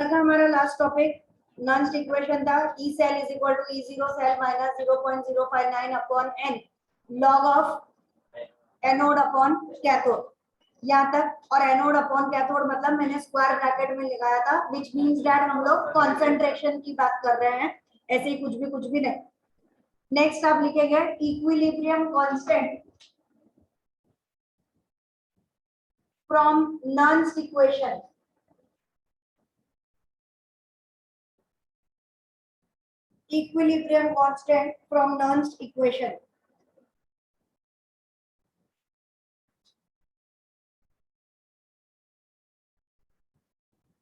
था हमारा last topic नॉन इक्वेशन था E cell is equal to E zero cell minus 0.059 upon n log of anode upon cathode यहाँ तक। और एनोड अपॉन कैथोड मतलब मैंने स्क्वायर ब्रैकेट में लगाया था, विच मींस दैट हम लोग कॉन्सेंट्रेशन की बात कर रहे हैं, ऐसे ही कुछ भी नहीं। नेक्स्ट आप लिखेंगे equilibrium constant from non equation. Equilibrium constant from Nernst equation.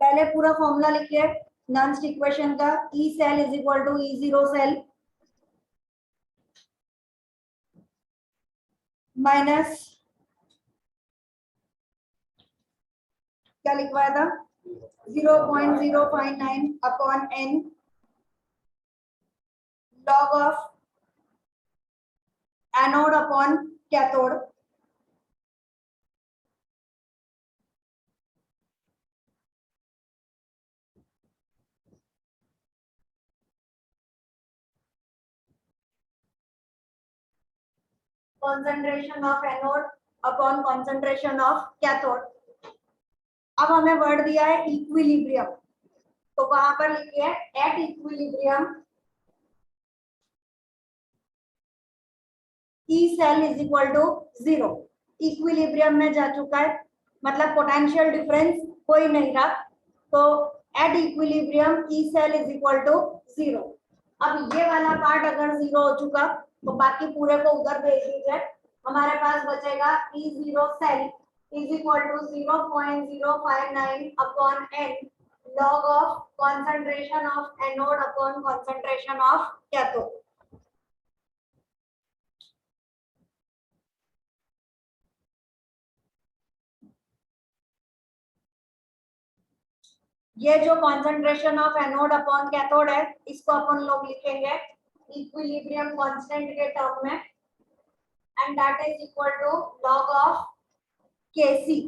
पहले पूरा फॉर्मूला लिखिए नर्न्स्ट इक्वेशन का। E cell is equal to E zero cell minus क्या लिखवाया था 0.059 upon n log of anode upon cathode. concentration of anode upon concentration of cathode. अब हमें word दिया है इक्विलिब्रियम, तो वहां पर लिखिए at equilibrium E cell is equal to 0। Equilibrium में जा चुका है मतलब पोटेंशियल डिफरेंस कोई नहीं रहा, तो at equilibrium E cell is equal to 0। अब ये वाला पार्ट अगर 0 हो चुका तो बाकी पूरे को उधर भेज दीजिए। हमारे पास बचेगा E zero cell is equal to 0.059 upon n log of concentration of anode upon concentration of cathode। ये जो concentration of anode upon cathode है इसको अपन लोग लिखेंगे इक्विलिब्रियम कांस्टेंट के टर्म में, and that is equal to log of Kc.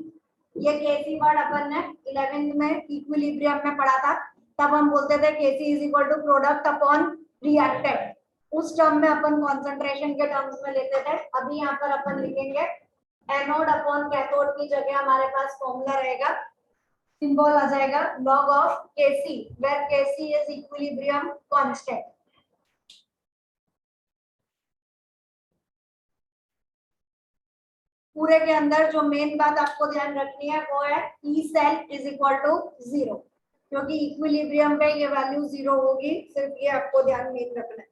ये केसी वर्ड अपन ने 11th में इक्विलिब्रियम में पढ़ा था, तब हम बोलते थे Kc is equal to product upon reactant. उस टर्म में अपन कॉन्सेंट्रेशन के टर्म्स में लेते थे। अभी यहाँ पर अपन लिखेंगे एनोड अपॉन कैथोड की जगह हमारे पास फॉर्मूला रहेगा, सिंबल आ जाएगा log of Kc where Kc is equilibrium constant। पूरे के अंदर जो मेन बात आपको ध्यान रखनी है वो है E cell is equal to 0, क्योंकि इक्विलिब्रियम पे ये वैल्यू 0 होगी, सिर्फ ये आपको ध्यान मेन रखना है।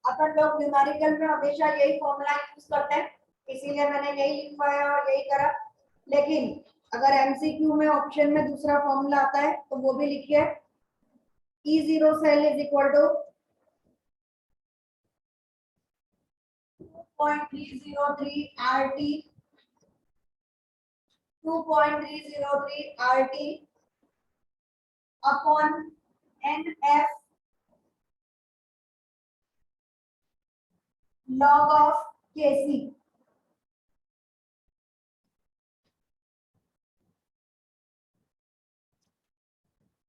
अपन लोग न्यूमेरिकल में हमेशा यही फॉर्मूला यूज करते हैं, इसीलिए मैंने यही लिखवाया और यही करा। लेकिन अगर एमसीक्यू में ऑप्शन में दूसरा फॉर्मूला आता है तो वो भी लिखिए E zero cell is equal to 2.303 RT 2.303 RT upon NF log of Kc।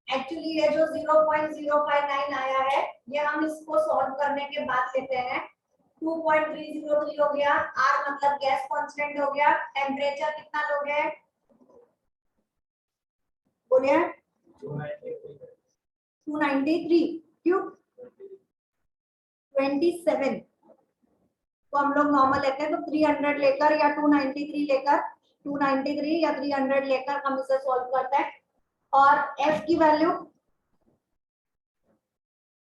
Actually ये जो 0.059 आया है ये हम इसको सॉल्व करने के बाद लेते हैं। 2.303 हो गया, R मतलब गैस कांस्टेंट हो गया, टेम्परेचर कितना लोगे बोलिए 293 क्यों 27, तो हम लोग नॉर्मल लेते हैं तो 300 लेकर या 293 लेकर 293 या 300 लेकर हम इसे सॉल्व करते हैं। और F की वैल्यू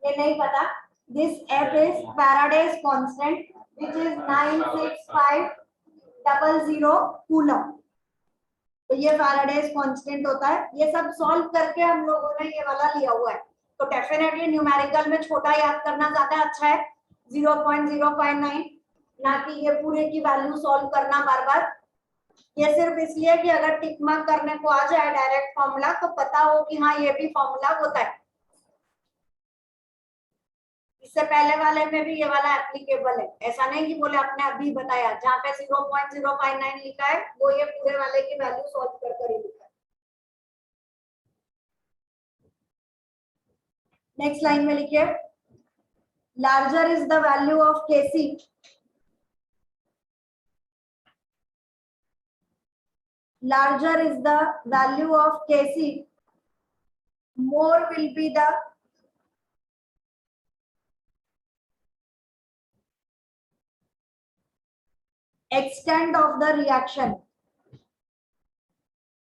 ये नहीं पता, this F is Faraday's constant which is 96500 coulomb, तो ये फैराडेज कांस्टेंट होता है। ये सब सॉल्व करके हम लोगों ने ये वाला लिया हुआ है, तो डेफिनेटली न्यूमेरिकल में छोटा याद करना ज्यादा अच्छा है 0.059, ना कि ये पूरे की वैल्यू सॉल्व करना बार बार। ये सिर्फ इसलिए कि अगर टिक मार्क करने को आ जाए डायरेक्ट फॉर्मूला तो पता हो कि हाँ ये भी फॉर्मूला होता है। इससे पहले वाले में भी ये वाला एप्लीकेबल है, ऐसा नहीं कि बोले आपने अभी बताया, जहाँ पे 0.059 लिखा है वो ये पूरे वाले की वैल्यू सॉल्व कर कर ही लिखा है। नेक्स्ट लाइन में लिखिए, larger is the value of K c, larger is the value of Kc, more will be the extent of the reaction,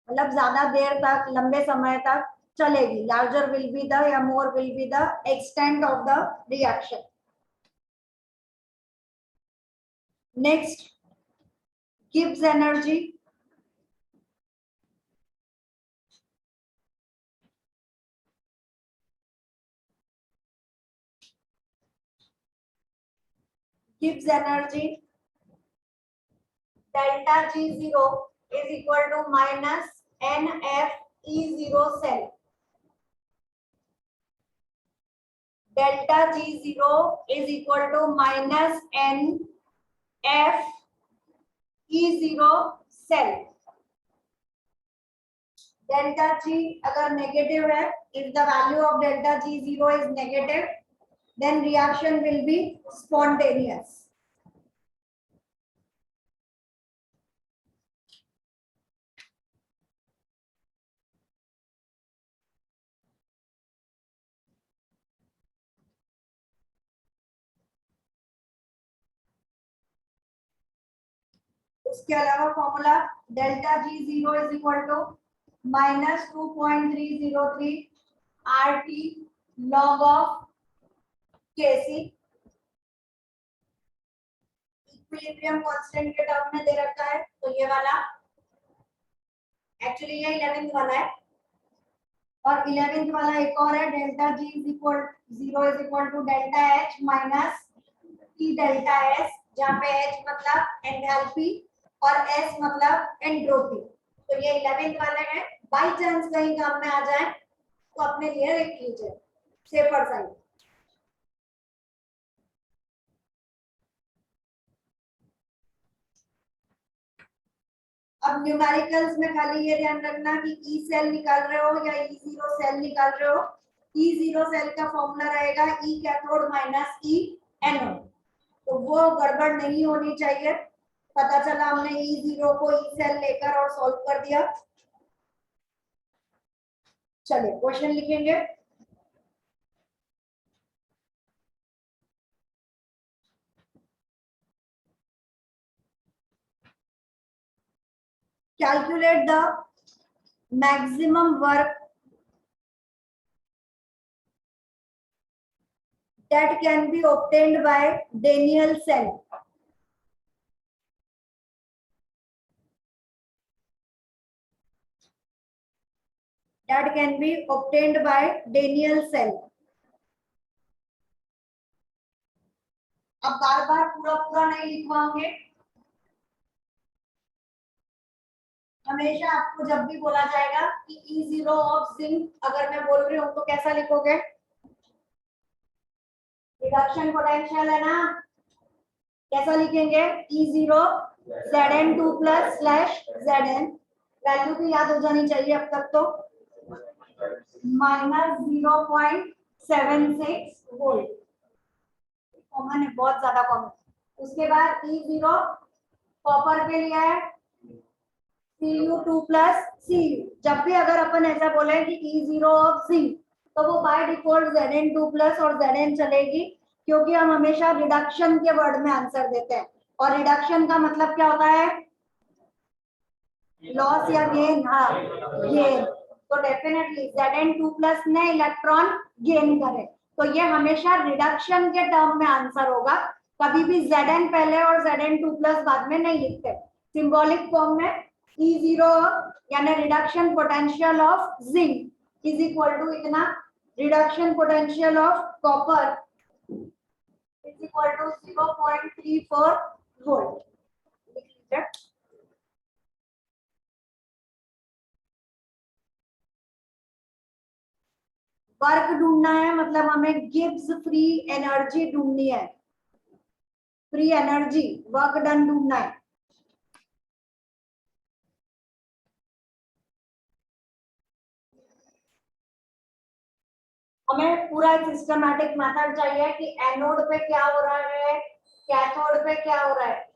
मतलब ज्यादा देर तक, लंबे समय तक चलेगी। larger will be the या more will be the extent of the reaction. Next, Gibbs energy, Gibbs energy delta G0 is equal to minus NF E0 cell. Delta G0 is equal to minus NF E0 cell. Delta G अगर negative है, if the value of delta G0 is negative, then reaction will be spontaneous. उसके अलावा formula delta G0 is equal to minus 2.303 RT log of Kc, equilibrium constant के term में दे रखा है, तो ये वाला एक्चुअली ये 11th वाला है, और 11th वाला एक और है, delta G is equal 0 is equal to delta H minus T delta S, जहाँ पे H मतलब एंथैल्पी और S मतलब एंट्रोपी। तो ये 11th वाले हैं, बाई चांस कहीं काम में आ जाए तो अपने लिए लिख लीजिए, सेफर साइड। अब न्यूमेरिकल्स में खाली ये ध्यान रखना कि ई सेल निकाल रहे हो या E0 सेल निकाल रहे हो, E0 सेल का फॉर्मूला रहेगा E cathode minus E anode, तो वो गड़बड़ नहीं होनी चाहिए। पता चला हमने E0 को E सेल लेकर और सॉल्व कर दिया। चलिए क्वेश्चन लिखेंगे। Calculate the maximum work that can be obtained by Daniell cell. That can be obtained by Daniell cell. अब बार बार पूरा पूरा नहीं लिखवाओगे, हमेशा आपको जब भी बोला जाएगा कि E0 ऑफ जिंक, अगर मैं बोल रही हूँ तो कैसा लिखोगे? रिडक्शन पोटेंशियल है ना, कैसा लिखेंगे? E0 Zn2 plus slash Zn, value भी याद हो जानी चाहिए अब तक तो, माइनस 0.76 वोल्ट, कॉमन है, बहुत ज्यादा कॉमन। उसके बाद E0 कॉपर के लिए है Cu2 प्लस Cu, जब भी अगर अपन ऐसा बोले कि E0 ऑफ जिंक, तो वो बाय डिफॉल्ट Zn2 प्लस और Zn चलेगी, क्योंकि हम हमेशा रिडक्शन के वर्ड में आंसर देते हैं, और रिडक्शन का मतलब क्या होता है? लॉस या गेन? हाँ, गेन। तो डेफिनेटली Zn2 प्लस ने इलेक्ट्रॉन गेन करे, तो ये हमेशा रिडक्शन के टर्म में आंसर होगा, कभी भी Zn पहले और Zn2 प्लस बाद में नहीं लिखते। सिंबॉलिक फॉर्म में E0 यानी reduction potential of zinc is equal to इतना, reduction potential of copper is equal to 0.34 volt. लिख लीजिए। वर्क ढूंढना है, मतलब हमें गिब्स फ्री एनर्जी ढूंढनी है, फ्री एनर्जी, वर्क डन ढूंढना है। हमें पूरा सिस्टमैटिक मेथड चाहिए कि एनोड पे क्या हो रहा है, कैथोड पे क्या हो रहा है।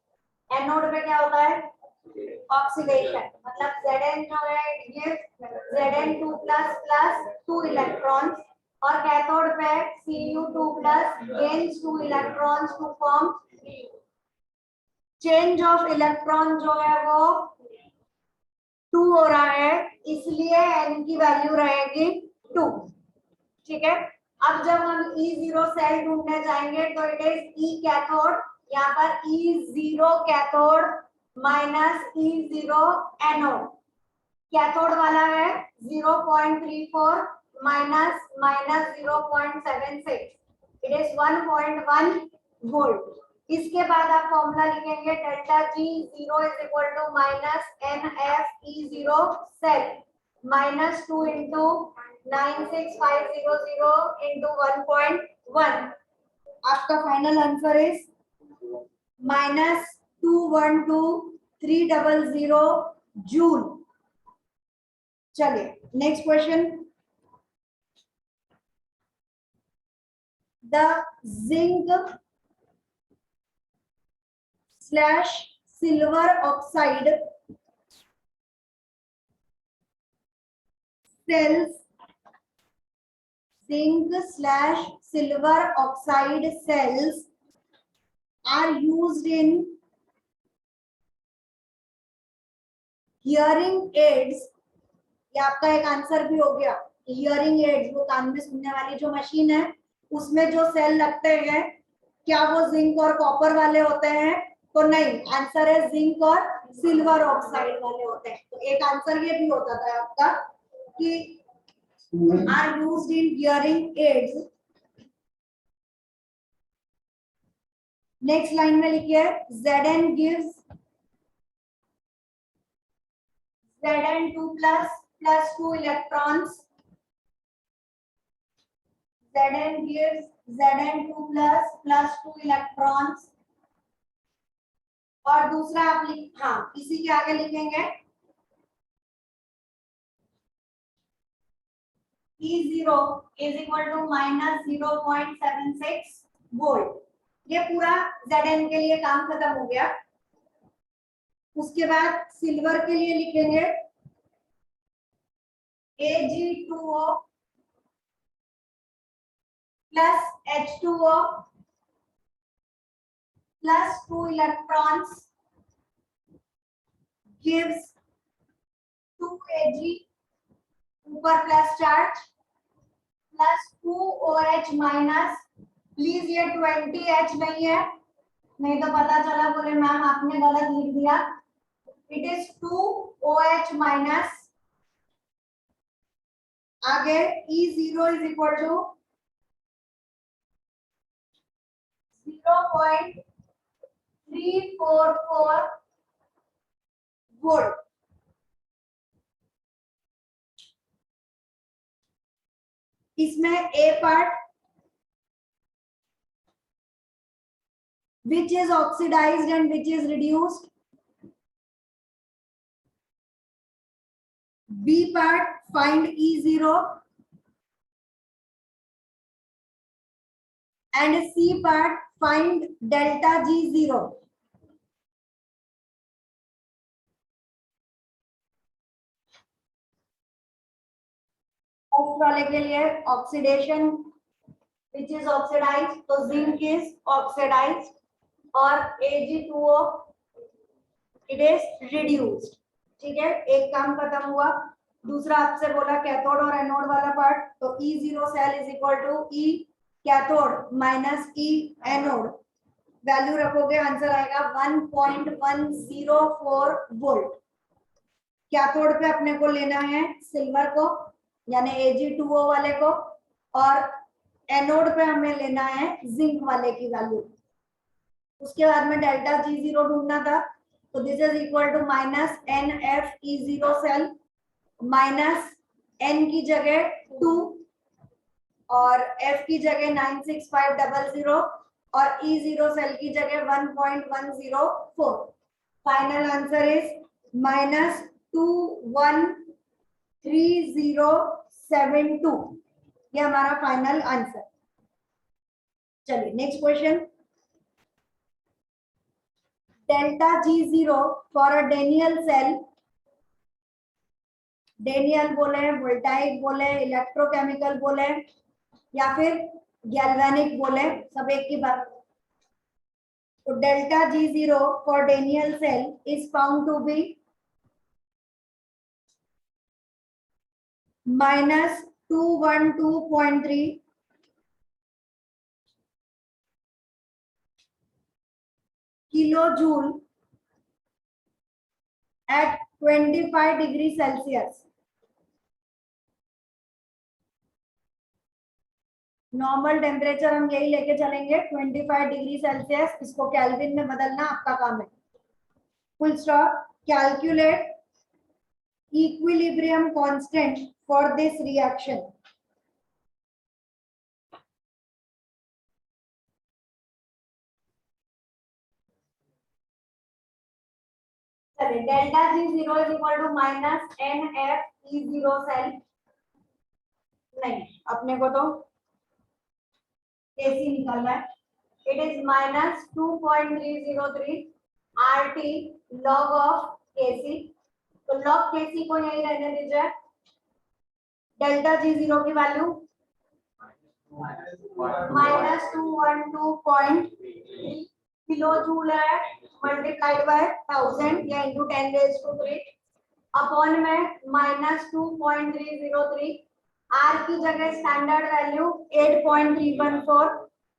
एनोड पे क्या होता है, ऑक्सीडेशन, मतलब Zn जो है Zn2 प्लस प्लस 2 इलेक्ट्रॉन्स, और कैथोड पे Cu2 plus gains 2 electrons to form, change of electron जो है वो 2 हो रहा है, इसलिए n की वैल्यू रहेगी 2। ठीक है, अब जब हम E0 सेल ढूंढने जाएंगे तो इट इज E कैथोड, यहाँ पर E0 cathode minus E0 anode. Cathode वाला है 0.34 minus minus 0.76, it is 1.1 volt. इसके बाद आप फॉर्मूला लिखेंगे delta G 0 is equal to minus NFE0 cell minus 2 into 96500 into 1.1। आपका final answer is minus 212300 joule. चलिए next question. The zinc slash silver oxide cells, zinc slash silver oxide cells are used in hearing aids। ये आपका एक answer भी हो गया। Hearing aids, वो कान में सुनने वाली जो मशीन है, उसमें जो सेल लगते हैं, क्या वो जिंक और कॉपर वाले होते हैं? तो नहीं, आंसर है जिंक और सिल्वर ऑक्साइड वाले होते हैं। तो एक आंसर ये भी होता था आपका कि are used in hearing aids. Next line में लिखिए Zn gives Zn2 plus 2 electrons, Zn gives Zn2 plus 2 electrons। और दूसरा आप हाँ इसी के आगे लिखेंगे E0 is equal to minus 0.76 volt. ये पूरा Zn के लिए काम खत्म हो गया। उसके बाद सिल्वर के लिए लिखेंगे Ag2O plus H2O plus 2 electrons gives 2 Ag, ऊपर plus charge, plus 2 OH minus. Please ये 20H नहीं है, नहीं तो पता चला बोले मैम आपने गलत लिख दिया। It is 2 OH minus. आगे E0 is equal to 0.344 volt. इसमें A part which is oxidized and which is reduced, B part find E0, and C part find delta G0। First वाले के लिए ऑक्सीडेशन which is oxidized, तो zinc is oxidised और Ag2O it is reduced। ठीक है, एक काम खत्म हुआ। दूसरा आपसे बोला कैथोड और एनोड वाला पार्ट, तो E0 cell is equal to E cathode minus E anode. Value रखोगे आंसर आएगा 1.104 वोल्ट। कैथोड पे अपने को लेना है सिल्वर को यानी Ag2O वाले को, और एनोड पे हमें लेना है जिंक वाले की वैल्यू। उसके बाद में डेल्टा G0 ढूंढना था, तो this is equal to minus NFE0 cell, minus n की जगह 2 और F की जगह 96500 और E0 सेल की जगह 1.104। Final answer is -213072। ये हमारा फाइनल आंसर। चलिए next question. Delta G0 for a Daniell cell, Daniell बोले, वोल्टाइक बोले, इलेक्ट्रोकेमिकल बोले या फिर गैल्वेनिक बोले, सब एक की बात। तो delta G0 for Daniell cell is found to be -212.3 kilojule at 25 degree Celsius. Normal temperature हम यही लेके चलेंगे 25 डिग्री सेल्सियस, इसको केल्विन में बदलना आपका काम है। Full stop. Calculate equilibrium constant for this reaction. Delta G0 is equal to -NFE0 cell. नहीं, अपने को तो Kc निकालना है। It is -2.303 RT log of Kc। तो log Kc को यही रहने दीजिए। डेल्टा G0 की वैल्यू -212.3 किलोजूल है, मल्टीप्लाइड बाय 1000 या इनटू 10⁻³ अपॉन में -2.303। R की जगह standard value 8.314,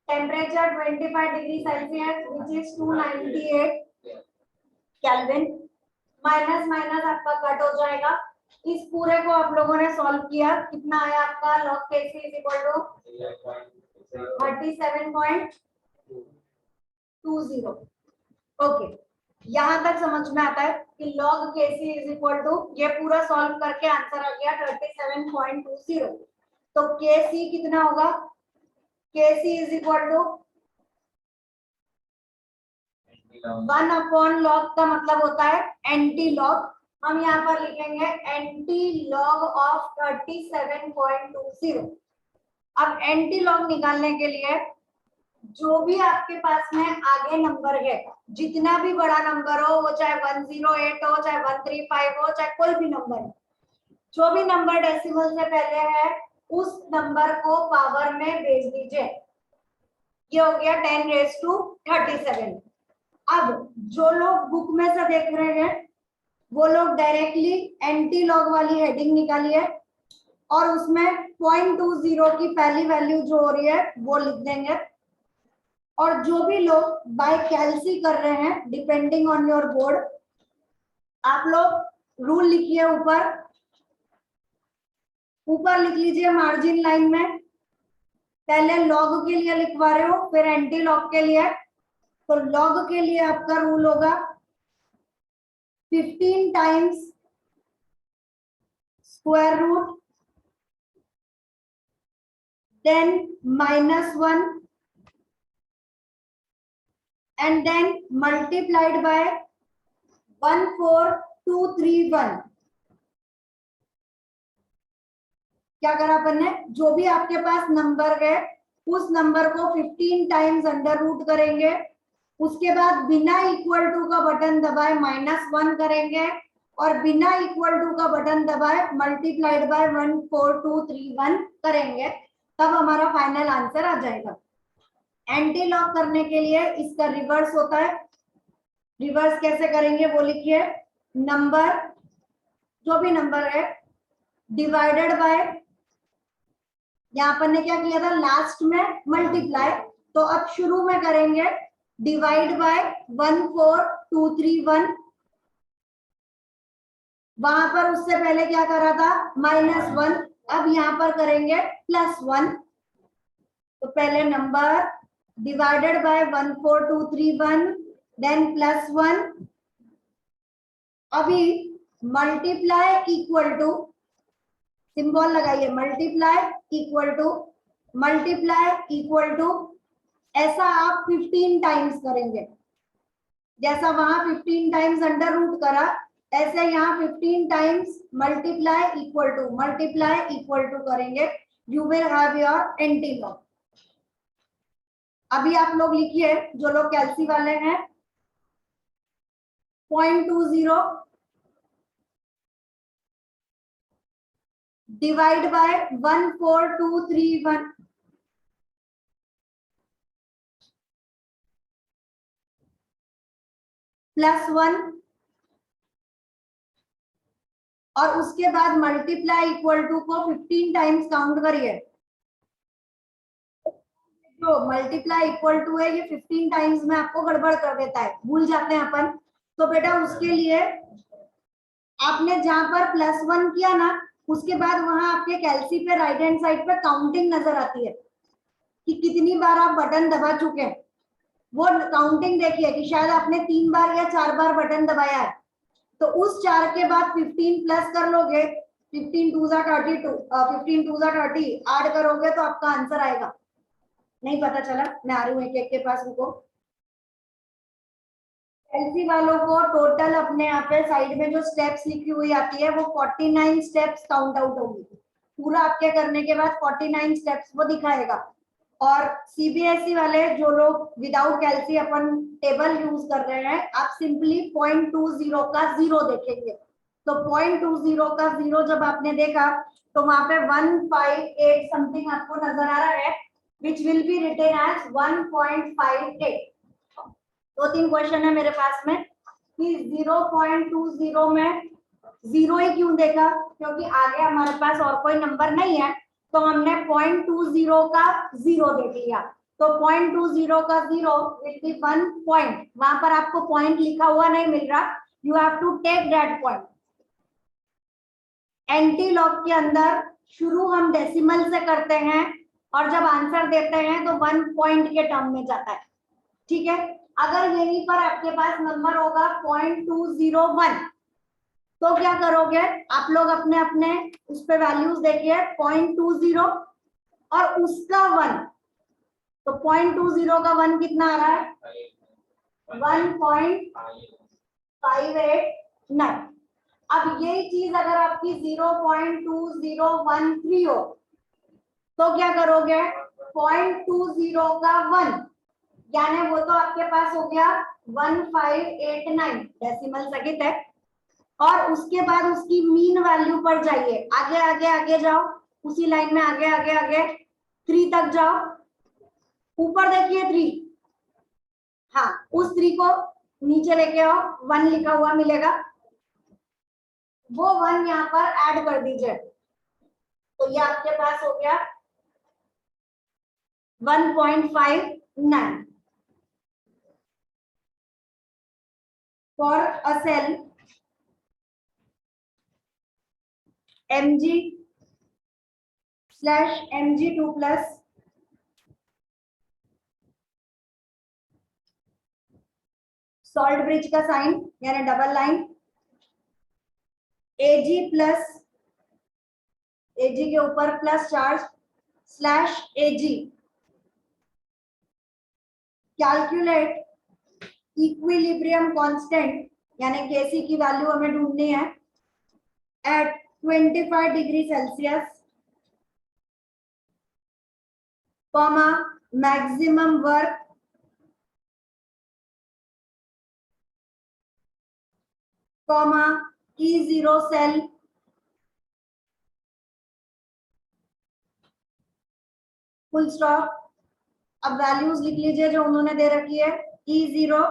temperature 25 degree Celsius which is 298 kelvin. Minus minus आपका कट हो जाएगा। इस पूरे को आप लोगों ने सॉल्व किया, कितना आया आपका log Kc is equal to 37.20। Okay, यहां तक समझ में आता है कि log Kc is equal to, ये पूरा सॉल्व करके आंसर आ गया 37.20। तो Kc कितना होगा? Kc is equal to 1/log का मतलब होता है एंटी लॉग। हम यहाँ पर लिखेंगे एंटी लॉग ऑफ 37.20। अब एंटी लॉग निकालने के लिए जो भी आपके पास में आगे नंबर है, जितना भी बड़ा नंबर हो, वो चाहे 108 हो, चाहे 135 हो, चाहे कोई भी नंबर हो, जो भी नंबर डेसिमल से पहले है उस नंबर को पावर में भेज दीजिए। ये हो गया 10⁻37। अब जो लोग बुक में से देख रहे हैं वो लोग डायरेक्टली एंटी लॉग वाली हेडिंग निकालिए और उसमें 0.20 की पहली वैल्यू जो हो रही है वो लिख देंगे। और जो भी लोग बाय कैलसी कर रहे हैं, डिपेंडिंग ऑन योर बोर्ड, आप लोग रूल लिखिए ऊपर लिख लीजिए मार्जिन लाइन में। पहले लॉग के लिए लिखवा रहे हो, फिर एंटी लॉग के लिए। तो लॉग के लिए आपका रूल होगा 15 times square root, then -1 and then multiplied by 14231। क्या करा अपन ने? जो भी आपके पास नंबर है उस नंबर को 15 टाइम्स अंडर रूट करेंगे, उसके बाद बिना इक्वल टू का बटन दबाए -1 करेंगे और बिना इक्वल टू का बटन दबाए मल्टीप्लाइड बाय 14231 करेंगे, तब हमारा फाइनल आंसर आ जाएगा। एंटी लॉग करने के लिए इसका रिवर्स होता है। रिवर्स कैसे करेंगे वो लिखिए। नंबर, जो भी नंबर है, डिवाइडेड बाय, यहाँ पर ने क्या किया था लास्ट में मल्टीप्लाई, तो अब शुरू में करेंगे डिवाइड बाय 14231। वहां पर उससे पहले क्या करा था -1, अब यहाँ पर करेंगे +1। तो पहले नंबर डिवाइडेड बाय 14231 देन +1, अभी मल्टीप्लाई इक्वल टू, सिंबल लगाइए, multiply equal to multiply equal to, ऐसा आप 15 टाइम्स करेंगे, जैसा वहां 15 टाइम्स अंडर रूट करा, ऐसे यहाँ 15 टाइम्स मल्टीप्लाई इक्वल टू करेंगे, you will have your anti log. अभी आप लोग लिखिए जो लोग कैलसी वाले हैं, 0.20 डिवाइड बाय 14231 +1, और उसके बाद मल्टीप्लाई इक्वल टू को 15 टाइम्स काउंट करिए। जो मल्टीप्लाई इक्वल टू है ये 15 टाइम्स में आपको गड़बड़ कर देता है, भूल जाते हैं अपन। तो बेटा उसके लिए आपने जहां पर +1 किया ना, उसके बाद वहां आपके कैलसी पे राइट हैंड साइड पे काउंटिंग नजर आती है कि कितनी बार आप बटन दबा चुके हैं। वो काउंटिंग देखिए कि शायद आपने 3 बार या 4 बार बटन दबाया है, तो उस 4 के बाद 15 प्लस कर लोगे, 15 2 ज़ा 32, 15 2 ज़ा 30 ऐड करोगे तो आपका आंसर आएगा। नहीं पता चला? मैं आ रही हूँ एक एक के पास, रुको। एलसी वालों को टोटल अपने यहाँ पे साइड में जो स्टेप्स लिखी हुई आती है वो 49 स्टेप्स काउंट आउट होगी। पूरा आपके करने के बाद 49 स्टेप्स वो दिखाएगा। और सीबीएसई वाले जो लोग विदाउट कैलसी अपन टेबल यूज कर रहे हैं, आप सिंपली 0.20 का 0 देखेंगे। तो 0.20 का 0 जब आपने देखा तो वहां पे 158 समथिंग आपको नजर आ रहा है, which will be written as 1.58। 2-3 question है मेरे पास में कि 0.20 में 0 ही क्यों देखा, क्योंकि आगे हमारे पास और कोई नंबर नहीं है, तो हमने 0.20 का 0 देख लिया। तो 0.20 का 0 विल बी 1 पॉइंट। वहां पर आपको पॉइंट लिखा हुआ नहीं मिल रहा, you have to take that point. Antilog के अंदर शुरू हम डेसिमल से करते हैं और जब आंसर देते हैं तो 1 पॉइंट के टर्म में जाता है, ठीक है। अगर यहीं पर आपके पास नंबर होगा 0.201, तो क्या करोगे आप लोग, अपने अपने उस पे वैल्यूज देखिए, 0.20 और उसका 1, तो 0.20 का 1 कितना आ रहा है? 1.589। अब यही चीज अगर आपकी 0.2013 हो तो क्या करोगे? 0.20 का 1, यानी वो तो आपके पास हो गया 1589, डेसिमल सहित है। और उसके बाद उसकी मीन वैल्यू पर जाइए, आगे आगे आगे जाओ, उसी लाइन में आगे आगे आगे 3 तक जाओ, ऊपर देखिए 3, हाँ उस 3 को नीचे लेके आओ, 1 लिखा हुआ मिलेगा, वो 1 यहाँ पर ऐड कर दीजिए, तो ये आपके पास हो गया 1.59 for a cell Mg/Mg2+, salt bridge का साइन यानी double line, Ag plus Ag के ऊपर plus charge /Ag, calculate equilibrium constant यानी Kc की वैल्यू हमें ढूंढनी है at 25 degree Celsius, comma maximum work comma E0 cell, full stop. अब वैल्यूज लिख लीजिए जो उन्होंने दे रखी है, E0।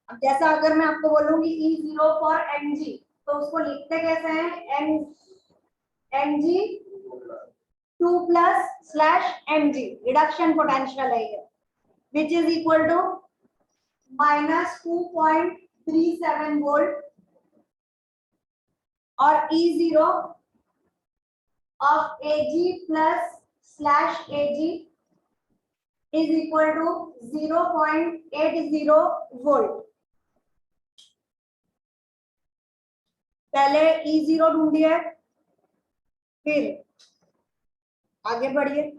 अब जैसा अगर मैं आपको बोलूंगी E0 फॉर Mg, तो उसको लिखते कैसे हैं? Mg2+/Mg, रिडक्शन पोटेंशियल है ये, which is equal to -2.37 volt, और E0 of Ag+/Ag is equal to 0.80 volt. पहले E0 ढूंढिए, फिर आगे बढ़िए।